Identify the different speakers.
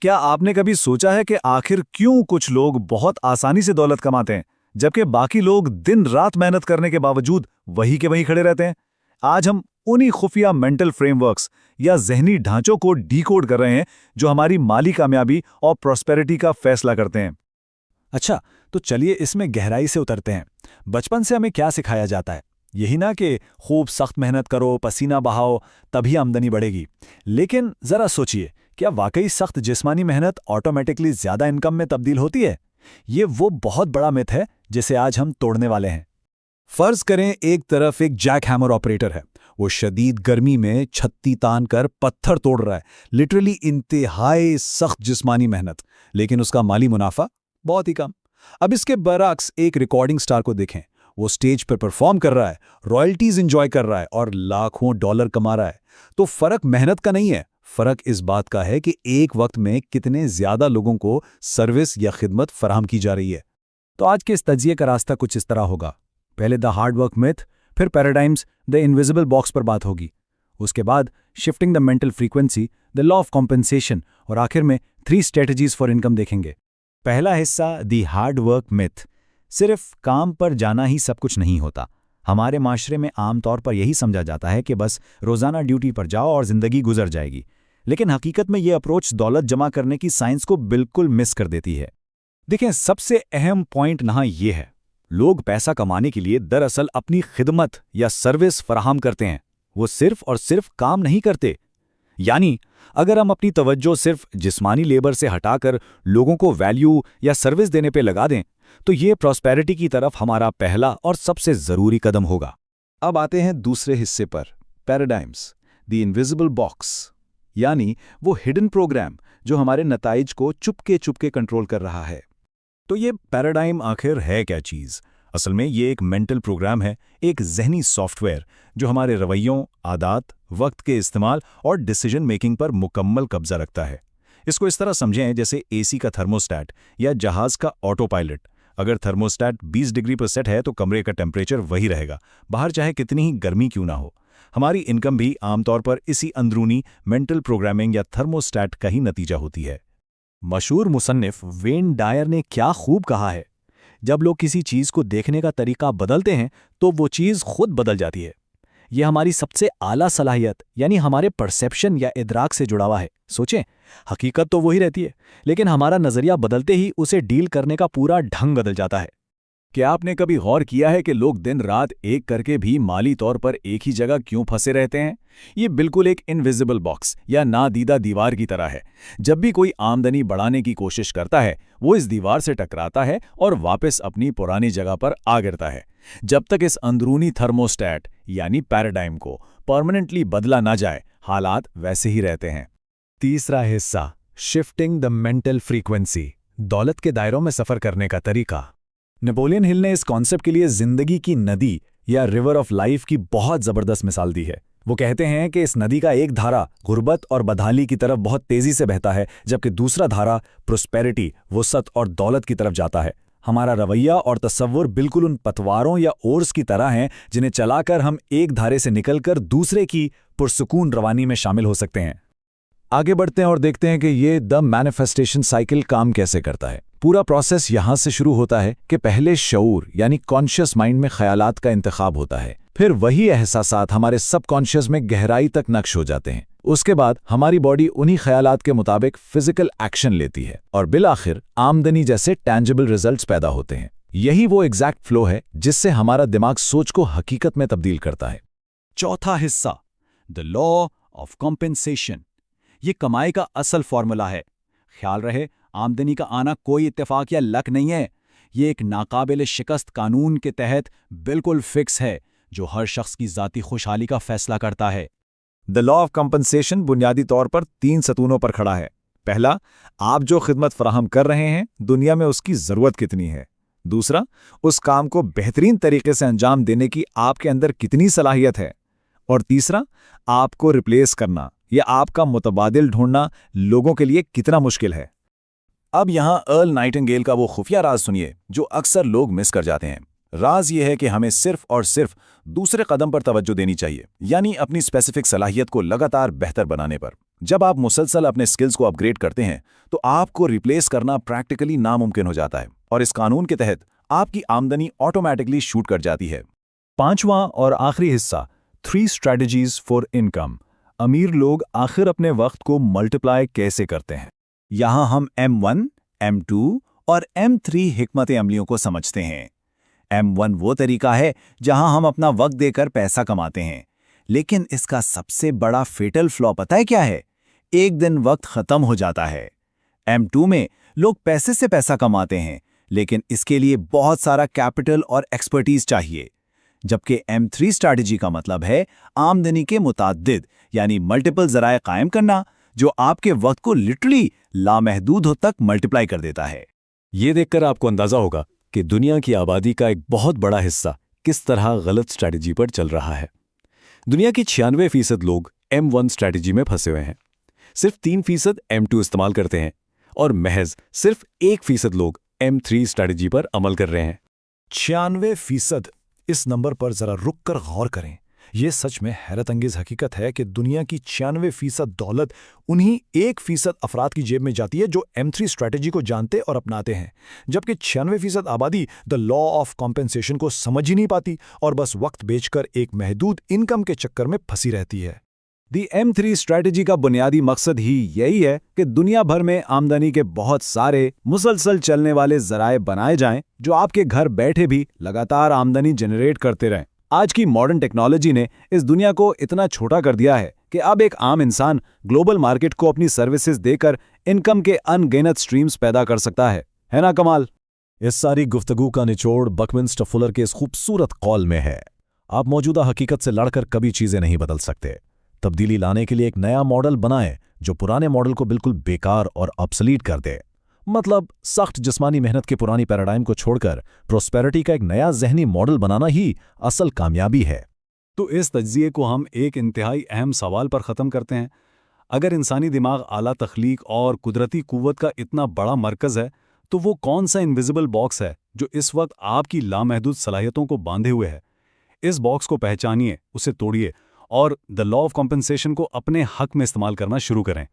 Speaker 1: क्या आपने कभी सोचा है कि आखिर क्यों कुछ लोग बहुत आसानी से दौलत कमाते हैं जबकि बाकी लोग दिन रात मेहनत करने के बावजूद वही के वहीं खड़े रहते हैं? आज हम उन्हीं खुफिया मेंटल फ्रेमवर्क्स या जहनी ढांचों को डीकोड कर रहे हैं जो हमारी माली कामयाबी और प्रॉस्पेरिटी का फैसला करते हैं।
Speaker 2: अच्छा, तो चलिए इसमें गहराई से उतरते हैं। बचपन से हमें क्या सिखाया जाता है? यही ना कि खूब सख्त मेहनत करो, पसीना बहाओ, तभी आमदनी बढ़ेगी। लेकिन जरा सोचिए, क्या वाकई सख्त जिस्मानी मेहनत ऑटोमेटिकली ज्यादा इनकम में तब्दील होती है? ये वो बहुत बड़ा मिथ है जिसे आज हम तोड़ने वाले हैं। फर्ज करें एक तरफ एक जैक हैमर ऑपरेटर है। वो शदीद गर्मी में छत्ती तान कर पत्थर तोड़ रहा है, लिटरली इंतहाई सख्त जिस्मानी मेहनत, लेकिन उसका माली मुनाफा बहुत ही कम। अब इसके बरअक्स एक रिकॉर्डिंग स्टार को देखें। वो स्टेज पर परफॉर्म कर रहा है, रॉयल्टीज एंजॉय कर रहा है और लाखों डॉलर कमा रहा है। तो फर्क मेहनत का नहीं है, फर्क इस बात का है कि एक वक्त में कितने ज्यादा लोगों को सर्विस या खिदमत फराहम की जा रही है। तो आज के इस तज्जिए का रास्ता कुछ इस तरह होगा। पहले द हार्ड वर्क मिथ, फिर पैराडाइम्स, द इनविजिबल बॉक्स पर बात होगी। उसके बाद shifting the mental frequency, the law of compensation और आखिर में 3 स्ट्रेटजीज फॉर इनकम देखेंगे।
Speaker 1: पहला हिस्सा दी हार्ड वर्क मिथ। सिर्फ काम पर जाना ही सब कुछ नहीं होता। हमारे माशरे में आमतौर पर यही समझा जाता है कि बस रोजाना ड्यूटी पर जाओ और जिंदगी गुजर जाएगी, लेकिन हकीकत में यह अप्रोच दौलत जमा करने की साइंस को बिल्कुल मिस कर देती है।
Speaker 2: देखें, सबसे अहम पॉइंट यहाँ ये है, लोग पैसा कमाने के लिए दरअसल अपनी खिदमत या सर्विस फराहम करते हैं। वो सिर्फ और सिर्फ काम नहीं करते। यानी अगर हम अपनी तवज्जो सिर्फ जिस्मानी लेबर से हटाकर लोगों को वैल्यू या सर्विस देने पे लगा दें, तो ये प्रॉस्पेरिटी की तरफ हमारा पहला और सबसे जरूरी कदम होगा। अब आते हैं दूसरे हिस्से पर, पैराडाइम्स, द इनविजिबल बॉक्स, यानी वो हिडन प्रोग्राम जो हमारे नताइज को चुपके चुपके कंट्रोल कर रहा है।
Speaker 1: तो ये पैराडाइम आखिर है क्या चीज़? असल में ये एक मेंटल प्रोग्राम है, एक जहनी सॉफ्टवेयर जो हमारे रवैयों, आदात, वक्त के इस्तेमाल और डिसीजन मेकिंग पर मुकम्मल कब्जा रखता है। इसको इस तरह समझें जैसे एसी का थर्मोस्टैट या जहाज का ऑटो पायलट। अगर थर्मोस्टैट 20 डिग्री पर सेट है तो कमरे का टेम्परेचर वही रहेगा, बाहर चाहे कितनी ही गर्मी क्यों ना हो। हमारी इनकम भी आमतौर पर इसी अंदरूनी मेंटल प्रोग्रामिंग या थर्मोस्टैट का ही नतीजा होती है।
Speaker 2: मशहूर मुसन्निफ वेन डायर ने क्या खूब कहा है, जब लोग किसी चीज़ को देखने का तरीका बदलते हैं तो वो चीज़ खुद बदल जाती है। यह हमारी सबसे आला सलाहियत यानी हमारे परसेप्शन या इदराक से जुड़ा हुआ है। सोचें, हकीकत तो वही रहती है, लेकिन हमारा नज़रिया बदलते ही उसे डील करने का पूरा ढंग बदल जाता है। क्या आपने कभी गौर किया है कि लोग दिन रात एक करके भी माली तौर पर एक ही जगह क्यों फंसे रहते हैं? ये बिल्कुल एक इनविजिबल बॉक्स या नादीदा दीवार की तरह है। जब भी कोई आमदनी बढ़ाने की कोशिश करता है, वो इस दीवार से टकराता है और वापस अपनी पुरानी जगह पर आ गिरता है। जब तक इस अंदरूनी थर्मोस्टैट यानी पैराडाइम को परमानेंटली बदला ना जाए, हालात वैसे ही रहते हैं। तीसरा हिस्सा, शिफ्टिंग द मेंटल फ्रीक्वेंसी, दौलत के दायरों में सफर करने का तरीका। नेपोलियन हिल ने इस कॉन्सेप्ट के लिए जिंदगी की नदी या रिवर ऑफ लाइफ की बहुत जबरदस्त मिसाल दी है। वो कहते हैं कि इस नदी का एक धारा गुर्बत और बदहाली की तरफ बहुत तेजी से बहता है, जबकि दूसरा धारा प्रोस्पेरिटी, वुसअत और दौलत की तरफ जाता है। हमारा रवैया और तसव्वुर बिल्कुल उन पतवारों या ओर्स की तरह हैं जिन्हें चलाकर हम एक धारे से निकलकर दूसरे की पुरसुकून रवानी में शामिल हो सकते हैं। आगे बढ़ते हैं और देखते हैं कि ये द मैनिफेस्टेशन साइकिल काम कैसे करता है। पूरा प्रोसेस यहां से शुरू होता है कि पहले शऊर यानी कॉन्शियस माइंड में ख्यालात का इंतखाब होता है, फिर वही एहसासात हमारे सबकॉन्शियस में गहराई तक नक्श हो जाते हैं। उसके बाद हमारी बॉडी उन्हीं ख्यालात के मुताबिक फिजिकल एक्शन लेती है और बिलाखिर आमदनी जैसे टैंजिबल रिजल्ट्स पैदा होते हैं। यही वो एग्जैक्ट फ्लो है जिससे हमारा दिमाग सोच को हकीकत में तब्दील करता है। चौथा हिस्सा, द लॉ ऑफ कॉम्पेंसेशन। ये कमाई का असल फॉर्मूला है। ख्याल रहे, आमदनी का आना कोई इत्तेफाक या लक नहीं है। ये एक नाकाबिल शिकस्त कानून के तहत बिल्कुल फिक्स है जो हर शख्स की ज़ाती खुशहाली का फैसला करता है।
Speaker 1: द लॉ ऑफ कंपनसेशन बुनियादी तौर पर 3 सतूनों पर खड़ा है। पहला, आप जो खिदमत फराहम कर रहे हैं, दुनिया में उसकी ज़रूरत कितनी है। दूसरा, उस काम को बेहतरीन तरीके से अंजाम देने की आपके अंदर कितनी सलाहियत है। और तीसरा, आपको रिप्लेस करना या आपका मुतबादिल ढूंढना लोगों के लिए कितना मुश्किल है। अब यहां अर्ल नाइटिंगेल का वो खुफिया राज सुनिए जो अक्सर लोग मिस कर जाते हैं। राज ये है कि हमें सिर्फ और सिर्फ दूसरे कदम पर तवज्जो देनी चाहिए, यानी अपनी स्पेसिफिक सलाहियत को लगातार बेहतर बनाने पर। जब आप मुसलसल अपने स्किल्स को अपग्रेड करते हैं तो आपको रिप्लेस करना प्रैक्टिकली नामुमकिन हो जाता है और इस कानून के तहत आपकी आमदनी ऑटोमेटिकली शूट कर जाती है।
Speaker 2: पांचवां और आखिरी हिस्सा, 3 स्ट्रैटेजीज फॉर इनकम। अमीर लोग आखिर अपने वक्त को मल्टीप्लाई कैसे करते हैं।
Speaker 1: यहाँ हम M1, M2 और M3 हिकमत अमलियों को समझते हैं। M1 वो तरीका है जहां हम अपना वक्त देकर पैसा कमाते हैं, लेकिन इसका सबसे बड़ा फेटल फ्लॉ पता है क्या है? एक दिन वक्त खत्म हो जाता है। M2 में लोग पैसे से पैसा कमाते हैं, लेकिन इसके लिए बहुत सारा कैपिटल और एक्सपर्टीज चाहिए। जबकि M3 स्ट्रैटेजी का मतलब है आमदनी के मुताद्दिद यानी मल्टीपल जराए कायम करना, जो आपके वक्त को लिटरली लामहदूद हद तक मल्टीप्लाई कर देता है।
Speaker 2: ये देखकर आपको अंदाजा होगा कि दुनिया की आबादी का एक बहुत बड़ा हिस्सा किस तरह गलत स्ट्रैटेजी पर चल रहा है। दुनिया के 96% लोग M1 स्ट्रैटेजी में फंसे हुए हैं, सिर्फ 3% M2 इस्तेमाल करते हैं और महज सिर्फ 1% लोग M3 स्ट्रैटेजी पर अमल कर रहे हैं।
Speaker 1: 96%, इस नंबर पर जरा रुक कर गौर करें। यह सच में हैरत अंगेज हकीकत है कि दुनिया की 96% दौलत उन्हीं 1% अफराद की जेब में जाती है जो M3 स्ट्रैटेजी को जानते और अपनाते हैं, जबकि 96% आबादी द लॉ ऑफ कॉम्पेंसेशन को समझ ही नहीं पाती और बस वक्त बेचकर एक महदूद इनकम के चक्कर में फंसी रहती है।
Speaker 2: दी M3 स्ट्रैटेजी का बुनियादी मकसद ही यही है कि दुनिया भर में आमदनी के बहुत सारे मुसलसल चलने वाले जराए बनाए जाएं जो आपके घर बैठे भी लगातार आमदनी जनरेट करते रहें। आज की मॉडर्न टेक्नोलॉजी ने इस दुनिया को इतना छोटा कर दिया है कि अब एक आम इंसान ग्लोबल मार्केट को अपनी सर्विसेज देकर इनकम के अनगिनत स्ट्रीम्स पैदा कर सकता है ना कमाल?
Speaker 1: इस सारी गुफ्तगू का निचोड़ बकमिंस्टर फुलर के इस खूबसूरत कॉल में है। आप मौजूदा हकीकत से लड़कर कभी चीजें नहीं बदल सकते। तब्दीली लाने के लिए एक नया मॉडल बनाएं जो पुराने मॉडल को बिल्कुल बेकार और ऑब्सोलीट कर दे। मतलब सख्त जिस्मानी मेहनत के पुरानी पैराडाइम को छोड़कर प्रोस्पेरिटी का एक नया जहनी मॉडल बनाना ही असल कामयाबी है।
Speaker 2: तो इस तज्जिए को हम एक इंतहाई अहम सवाल पर ख़त्म करते हैं। अगर इंसानी दिमाग आला तख्लीक और कुदरती कुव्वत का इतना बड़ा मरकज़ है, तो वो कौन सा इनविजिबल बॉक्स है जो इस वक्त आपकी लामहदूद सलाहियतों को बांधे हुए है? इस बॉक्स को पहचानिए, उसे तोड़िए और द लॉ ऑफ कॉम्पेंसेशन को अपने हक में इस्तेमाल करना शुरू करें।